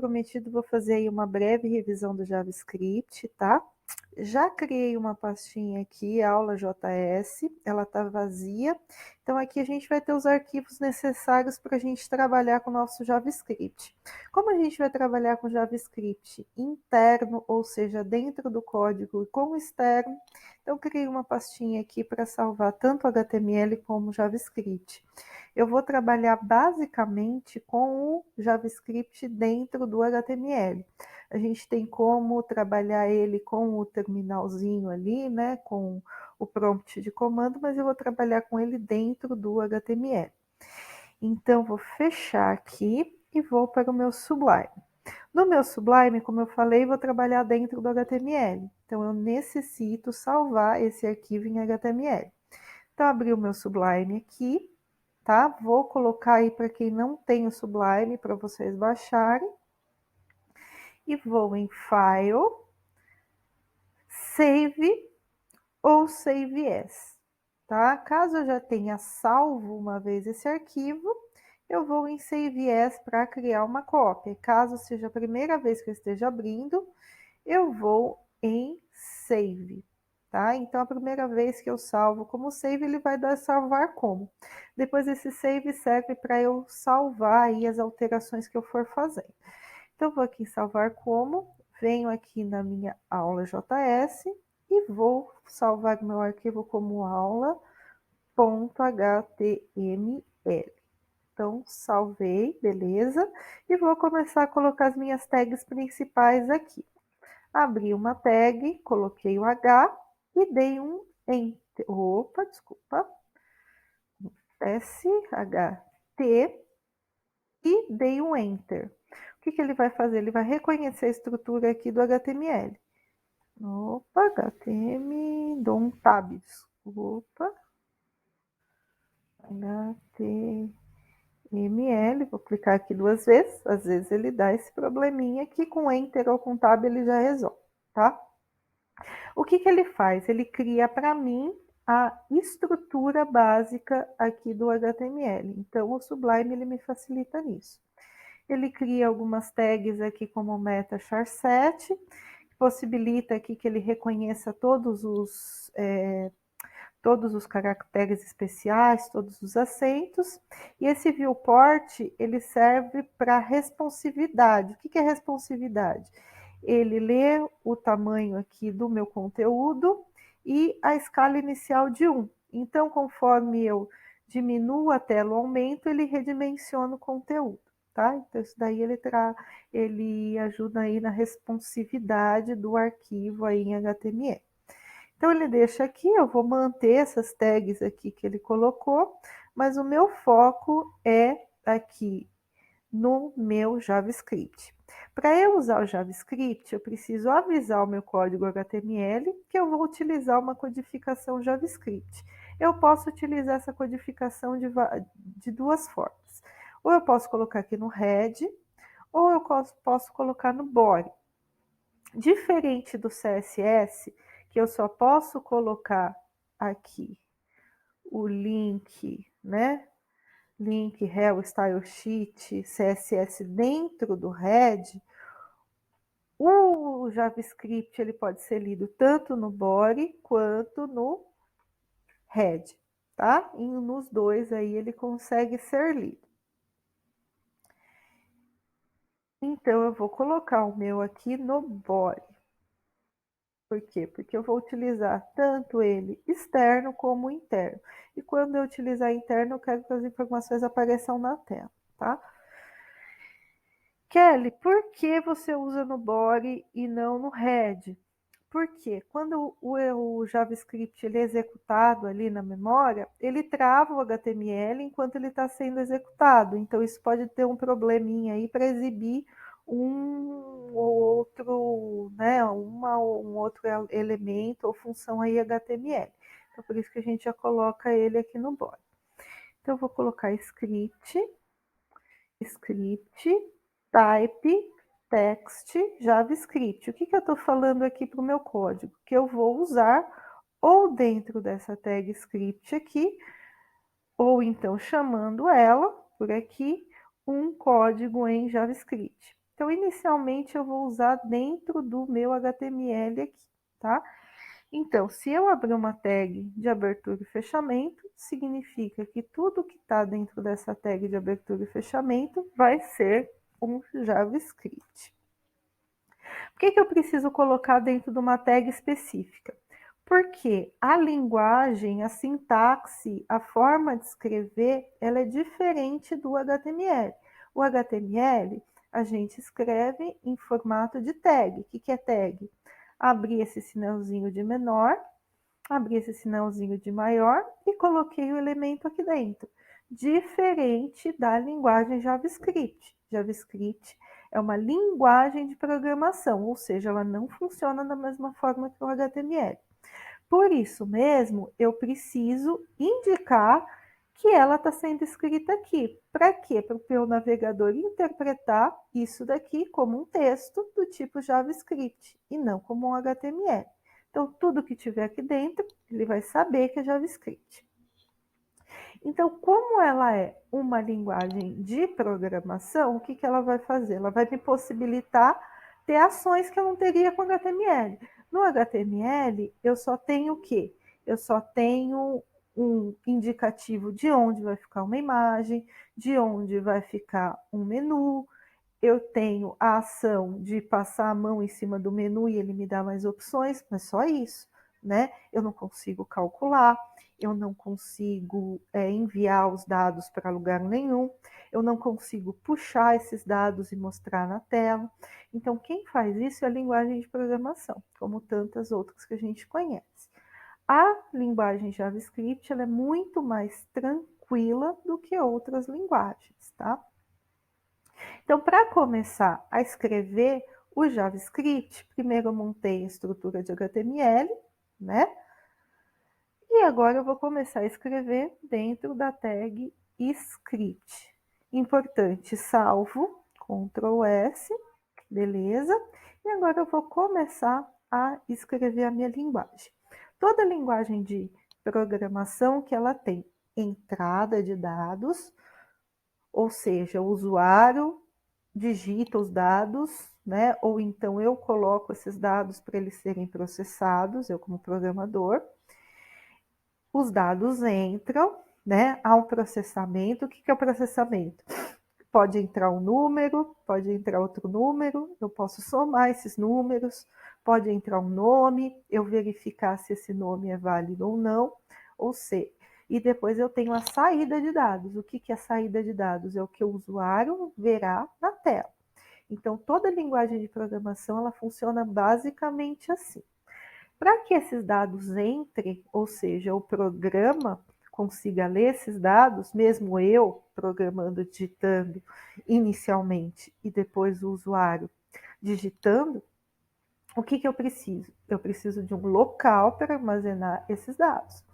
prometido, vou fazer aí uma breve revisão do JavaScript, tá? Já criei uma pastinha aqui, aula JS, ela tá vazia. Então aqui a gente vai ter os arquivos necessários para a gente trabalhar com o nosso JavaScript. Como a gente vai trabalhar com JavaScript interno, ou seja, dentro do código e com o externo, então criei uma pastinha aqui para salvar tanto HTML como JavaScript. Eu vou trabalhar basicamente com o JavaScript dentro do HTML. A gente tem como trabalhar ele com o terminalzinho ali, né, com o prompt de comando, mas eu vou trabalhar com ele dentro do HTML. Então, vou fechar aqui e vou para o meu Sublime. No meu Sublime, como eu falei, vou trabalhar dentro do HTML. Então, eu necessito salvar esse arquivo em HTML. Então, abri o meu Sublime aqui, tá? Vou colocar aí para quem não tem o Sublime, para vocês baixarem. E vou em File, Save ou Save As, tá? Caso eu já tenha salvo uma vez esse arquivo, eu vou em Save As para criar uma cópia. Caso seja a primeira vez que eu esteja abrindo, eu vou em Save, tá? Então, a primeira vez que eu salvo como save, ele vai dar salvar como. Depois, esse save serve para eu salvar aí as alterações que eu for fazendo. Então, vou aqui em salvar como, venho aqui na minha aula JS e vou salvar meu arquivo como aula.html. Então, salvei, beleza? E vou começar a colocar as minhas tags principais aqui. Abri uma tag, coloquei o H e dei um Enter. Opa, desculpa. SHT e dei um Enter. O que ele vai fazer? Ele vai reconhecer a estrutura aqui do HTML. Opa, HTML, dou um tab, desculpa. HTML, vou clicar aqui 2 vezes, às vezes ele dá esse probleminha aqui, com Enter ou com Tab ele já resolve, tá? O que ele faz? Ele cria para mim a estrutura básica aqui do HTML. Então, o Sublime ele me facilita nisso. Ele cria algumas tags aqui como meta charset, que possibilita aqui que ele reconheça todos os caracteres especiais, todos os acentos. E esse viewport, ele serve para responsividade. O que é responsividade? Ele lê o tamanho aqui do meu conteúdo e a escala inicial de 1. Então, conforme eu diminuo a tela ou aumento, ele redimensiona o conteúdo, tá? Então, isso daí ele ajuda aí na responsividade do arquivo aí em HTML. Então, ele deixa aqui, eu vou manter essas tags aqui que ele colocou, mas o meu foco é aqui no meu JavaScript. Para eu usar o JavaScript, eu preciso avisar o meu código HTML que eu vou utilizar uma codificação JavaScript. Eu posso utilizar essa codificação de 2 formas. Ou eu posso colocar aqui no head, ou eu posso colocar no body. Diferente do CSS, que eu só posso colocar aqui o link, né? Link, rel, style sheet, CSS dentro do head, o JavaScript ele pode ser lido tanto no body quanto no head, tá? E nos dois aí ele consegue ser lido. Então, eu vou colocar o meu aqui no body. Por quê? Porque eu vou utilizar tanto ele externo como interno. E quando eu utilizar interno, eu quero que as informações apareçam na tela, tá? Kelly, por que você usa no body e não no head? Porque quando o JavaScript ele é executado ali na memória, ele trava o HTML enquanto ele está sendo executado. Então, isso pode ter um probleminha aí para exibir um ou outro, né, um outro elemento ou função aí HTML. Então, por isso que a gente já coloca ele aqui no body. Então, eu vou colocar script, type, text, JavaScript. O que eu estou falando aqui para o meu código? Que eu vou usar ou dentro dessa tag script aqui, ou então chamando ela por aqui, um código em JavaScript. Então, inicialmente, eu vou usar dentro do meu HTML aqui, tá? Então, se eu abrir uma tag de abertura e fechamento, significa que tudo que está dentro dessa tag de abertura e fechamento vai ser um JavaScript. Por que eu preciso colocar dentro de uma tag específica? Porque a linguagem, a sintaxe, a forma de escrever, ela é diferente do HTML. O HTML, a gente escreve em formato de tag. O que é tag? Abri esse sinalzinho de menor, abri esse sinalzinho de maior e coloquei o elemento aqui dentro. Diferente da linguagem JavaScript. JavaScript é uma linguagem de programação, ou seja, ela não funciona da mesma forma que o HTML. Por isso mesmo, eu preciso indicar que ela está sendo escrita aqui. Para quê? Para o meu navegador interpretar isso daqui como um texto do tipo JavaScript e não como um HTML. Então, tudo que tiver aqui dentro, ele vai saber que é JavaScript. Então, como ela é uma linguagem de programação, o que ela vai fazer? Ela vai me possibilitar ter ações que eu não teria com HTML. No HTML, eu só tenho o quê? Eu só tenho um indicativo de onde vai ficar uma imagem, de onde vai ficar um menu, eu tenho a ação de passar a mão em cima do menu e ele me dá mais opções, mas só isso, né? Eu não consigo calcular, eu não consigo enviar os dados para lugar nenhum, eu não consigo puxar esses dados e mostrar na tela. Então, quem faz isso é a linguagem de programação, como tantas outras que a gente conhece. A linguagem JavaScript ela é muito mais tranquila do que outras linguagens, tá? Então, para começar a escrever o JavaScript, primeiro eu montei a estrutura de HTML, né? E agora eu vou começar a escrever dentro da tag script. Importante, salvo, Ctrl S, beleza? E agora eu vou começar a escrever a minha linguagem. Toda linguagem de programação que ela tem entrada de dados, ou seja, o usuário digita os dados, né? Ou então eu coloco esses dados para eles serem processados, eu como programador. Os dados entram, né? Há um processamento. O que é o processamento? Pode entrar um número, pode entrar outro número, eu posso somar esses números, pode entrar um nome, eu verificar se esse nome é válido ou não, ou seja, e depois eu tenho a saída de dados. O que é a saída de dados? É o que o usuário verá na tela. Então, toda linguagem de programação ela funciona basicamente assim. Para que esses dados entrem, ou seja, o programa consiga ler esses dados, mesmo eu programando, digitando inicialmente e depois o usuário digitando, o que eu preciso? Eu preciso de um local para armazenar esses dados.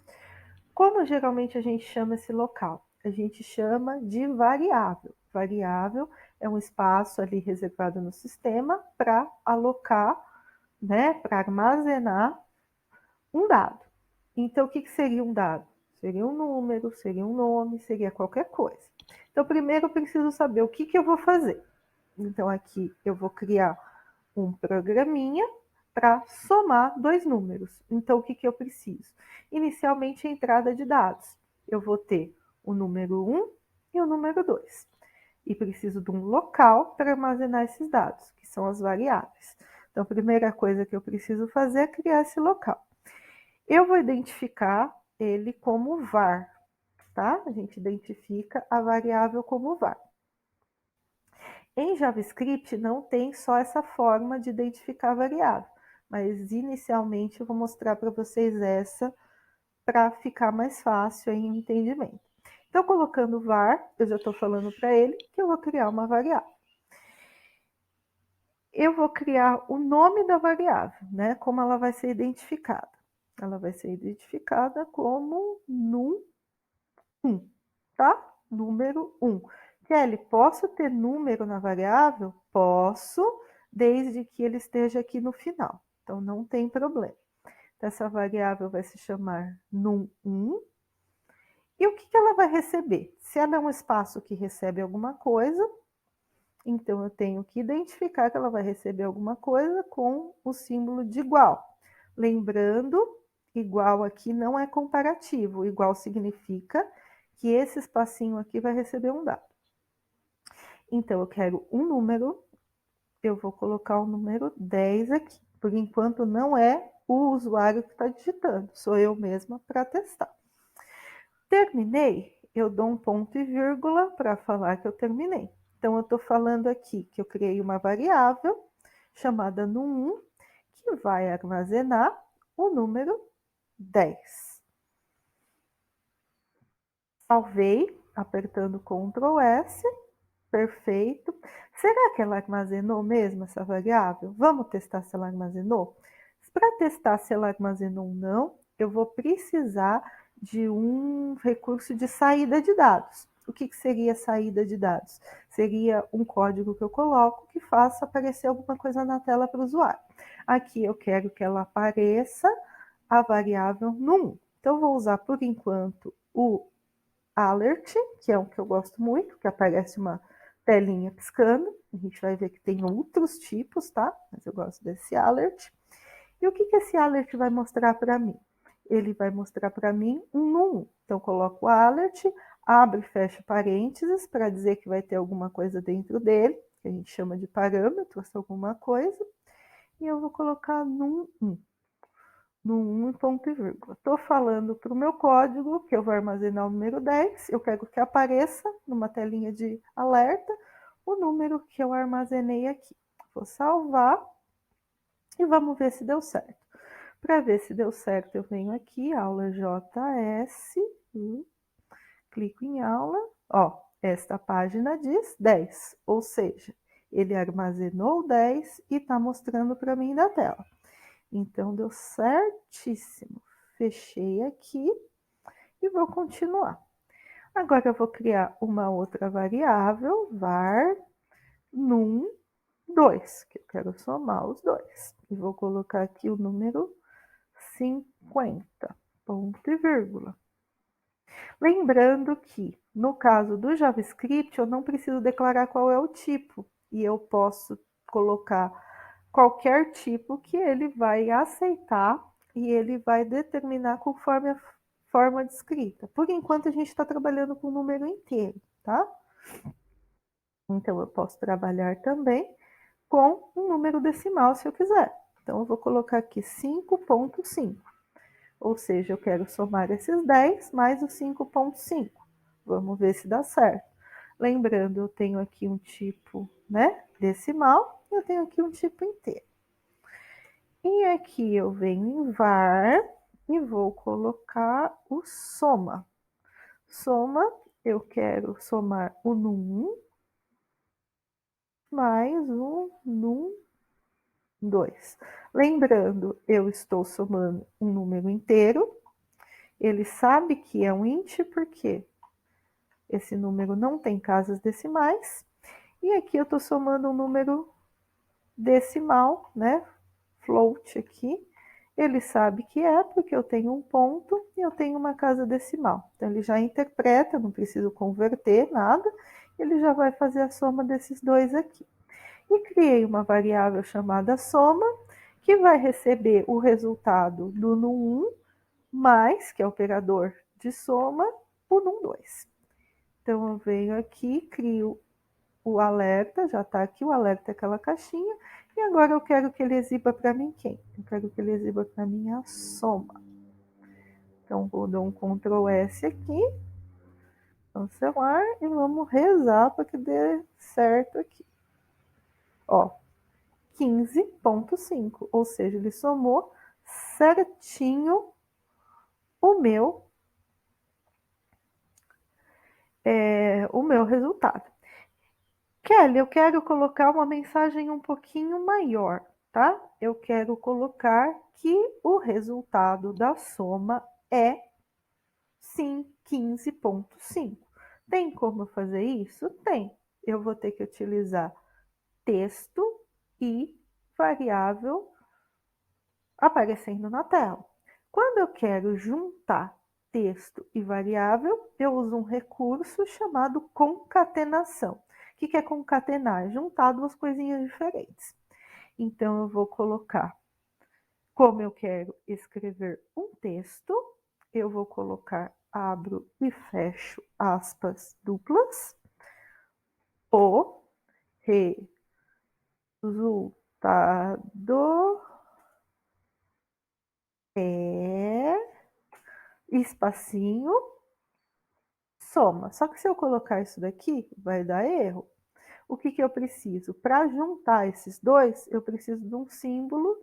Como geralmente a gente chama esse local? A gente chama de variável. Variável é um espaço ali reservado no sistema para alocar, né, para armazenar um dado. Então, o que seria um dado? Seria um número, seria um nome, seria qualquer coisa. Então, primeiro eu preciso saber o que eu vou fazer. Então, aqui eu vou criar um programinha para somar dois números. Então, o que eu preciso? Inicialmente, a entrada de dados. Eu vou ter o número 1 e o número 2. E preciso de um local para armazenar esses dados, que são as variáveis. Então, a primeira coisa que eu preciso fazer é criar esse local. Eu vou identificar ele como var, tá? A gente identifica a variável como var. Em JavaScript não tem só essa forma de identificar a variável, mas inicialmente eu vou mostrar para vocês essa para ficar mais fácil em entendimento. Então, colocando var, eu já estou falando para ele que eu vou criar uma variável. Eu vou criar o nome da variável, né? Como ela vai ser identificada. Ela vai ser identificada como num1, tá? Número 1. Kelly, posso ter número na variável? Posso, desde que ele esteja aqui no final. Então, não tem problema. Então, essa variável vai se chamar num1. E o que ela vai receber? Se ela é um espaço que recebe alguma coisa, Então, eu tenho que identificar que ela vai receber alguma coisa com o símbolo de igual. Lembrando, igual aqui não é comparativo. Igual significa que esse espacinho aqui vai receber um dado. Então, eu quero um número, eu vou colocar o número 10 aqui. Por enquanto, não é o usuário que está digitando, sou eu mesma para testar. Terminei, eu dou um ponto e vírgula para falar que eu terminei. Então, eu estou falando aqui que eu criei uma variável chamada num1, que vai armazenar o número 10. Salvei, apertando Ctrl S, perfeito. Será que ela armazenou mesmo essa variável? Vamos testar se ela armazenou? Para testar se ela armazenou ou não, eu vou precisar de um recurso de saída de dados. O que seria saída de dados? Seria um código que eu coloco que faça aparecer alguma coisa na tela para o usuário. Aqui eu quero que ela apareça a variável num. Então, eu vou usar por enquanto o alert, que é um que eu gosto muito, que aparece uma telinha piscando. A gente vai ver que tem outros tipos, tá? Mas eu gosto desse alert. E o que esse alert vai mostrar para mim? Ele vai mostrar para mim um num. Então, eu coloco o alert, abro e fecho parênteses para dizer que vai ter alguma coisa dentro dele, que a gente chama de parâmetros, alguma coisa. E eu vou colocar num1. No 1 ponto e vírgula. Estou falando para o meu código que eu vou armazenar o número 10, eu quero que apareça numa telinha de alerta o número que eu armazenei aqui. Vou salvar e vamos ver se deu certo. Para ver se deu certo, eu venho aqui, aula JS, clico em aula, ó, esta página diz 10, ou seja, ele armazenou 10 e está mostrando para mim na tela. Então, deu certíssimo. Fechei aqui e vou continuar. Agora, eu vou criar uma outra variável, var num2, que eu quero somar os dois. E vou colocar aqui o número 50, ponto e vírgula. Lembrando que, no caso do JavaScript, eu não preciso declarar qual é o tipo. E eu posso colocar qualquer tipo que ele vai aceitar e ele vai determinar conforme a forma de escrita. Por enquanto, a gente está trabalhando com o número inteiro, tá? Então, eu posso trabalhar também com um número decimal, se eu quiser. Então, eu vou colocar aqui 5,5. Ou seja, eu quero somar esses 10 mais os 5,5. Vamos ver se dá certo. Lembrando, eu tenho aqui um tipo, né, decimal, e eu tenho aqui um tipo inteiro. E aqui eu venho em var e vou colocar o soma. Soma, eu quero somar o num mais o num2. Lembrando, eu estou somando um número inteiro. Ele sabe que é um int porque esse número não tem casas decimais. E aqui eu estou somando um número decimal, né? Float aqui. Ele sabe que é porque eu tenho um ponto e eu tenho uma casa decimal. Então, ele já interpreta, não preciso converter nada, ele já vai fazer a soma desses dois aqui. E criei uma variável chamada soma, que vai receber o resultado do num1 mais, que é o operador de soma, o num2. Então, eu venho aqui, crio o alerta, já está aqui o alerta, aquela caixinha, e agora eu quero que ele exiba para mim quem? Eu quero que ele exiba para mim a soma. Então, vou dar um Ctrl S aqui, cancelar, e vamos rezar para que dê certo aqui. Ó, 15,5, ou seja, ele somou certinho o meu resultado. Kelly, eu quero colocar uma mensagem um pouquinho maior, tá? Eu quero colocar que o resultado da soma é, sim, 15,5. Tem como fazer isso? Tem. Eu vou ter que utilizar texto e variável aparecendo na tela. Quando eu quero juntar texto e variável, eu uso um recurso chamado concatenação. O que é concatenar? Juntar duas coisinhas diferentes. Então, eu vou colocar, como eu quero escrever um texto, eu vou colocar, abro e fecho aspas duplas, o resultado é espacinho, soma. Só que se eu colocar isso daqui, vai dar erro. O que eu preciso? Para juntar esses dois, eu preciso de um símbolo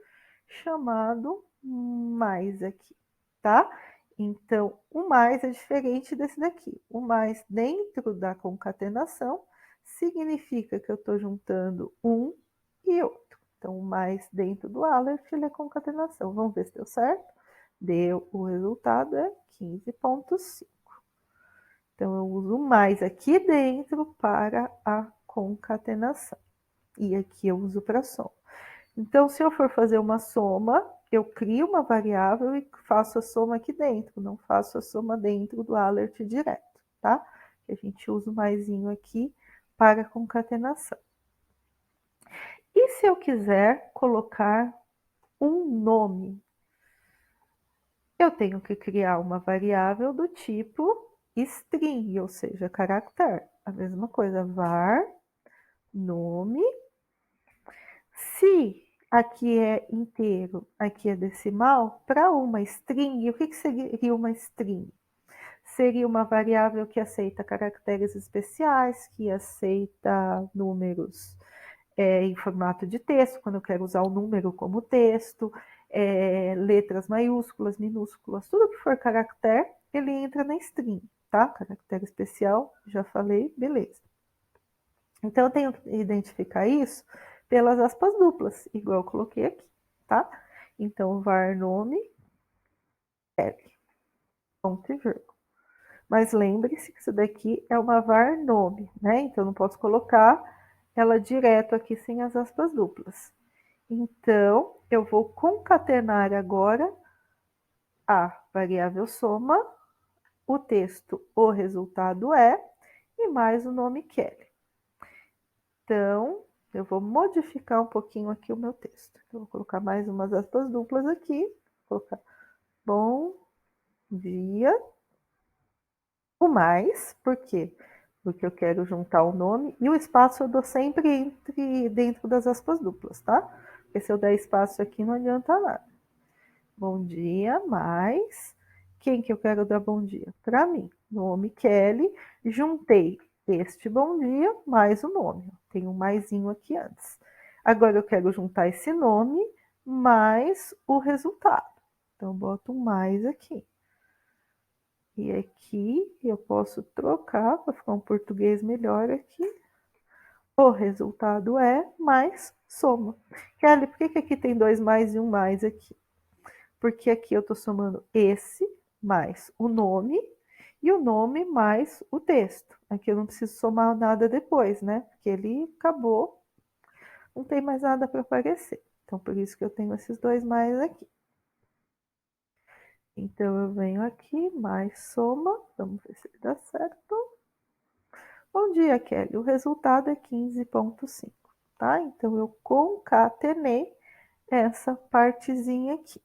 chamado mais aqui, tá? Então, o mais é diferente desse daqui. O mais dentro da concatenação significa que eu estou juntando um e outro. Então, o mais dentro do alert, ele é concatenação. Vamos ver se deu certo? Deu, o resultado é 15,5. Então, eu uso mais aqui dentro para a concatenação. E aqui eu uso para soma. Então, se eu for fazer uma soma, eu crio uma variável e faço a soma aqui dentro. Não faço a soma dentro do alert direto, tá? A gente usa o maisinho aqui para a concatenação. E se eu quiser colocar um nome? Eu tenho que criar uma variável do tipo string, ou seja, caractere. A mesma coisa, var nome. Se aqui é inteiro, aqui é decimal, para uma string, o que seria uma string? Seria uma variável que aceita caracteres especiais, que aceita números em formato de texto, quando eu quero usar o número como texto, letras maiúsculas, minúsculas, tudo que for caractere, ele entra na string, tá? Caractere especial, já falei, beleza. Então, eu tenho que identificar isso pelas aspas duplas, igual eu coloquei aqui, tá? Então, var nome, L, ponto e vírgula. Mas lembre-se que isso daqui é uma var nome, né? Então, eu não posso colocar ela direto aqui sem as aspas duplas. Então, eu vou concatenar agora a variável soma, o texto, o resultado é, e mais o nome Kelly. Então, eu vou modificar um pouquinho aqui o meu texto. Eu vou colocar mais umas aspas duplas aqui. Vou colocar bom dia. O mais, por quê? Porque eu quero juntar o nome e o espaço eu dou sempre dentro das aspas duplas, tá? Porque se eu der espaço aqui não adianta nada. Bom dia, mais. Quem que eu quero dar bom dia? Para mim. Nome Kelly. Juntei este bom dia mais o nome. Tem um maisinho aqui antes. Agora eu quero juntar esse nome mais o resultado. Então, eu boto um mais aqui. E aqui eu posso trocar para ficar um português melhor aqui. O resultado é mais soma. Kelly, por que aqui tem dois mais e um mais aqui? Porque aqui eu estou somando esse mais o nome e o nome mais o texto. Aqui eu não preciso somar nada depois, né? Porque ele acabou, não tem mais nada para aparecer. Então, por isso que eu tenho esses dois mais aqui. Então, eu venho aqui, mais soma, vamos ver se dá certo. Bom dia, Kelly. O resultado é 15,5, tá? Então, eu concatenei essa partezinha aqui.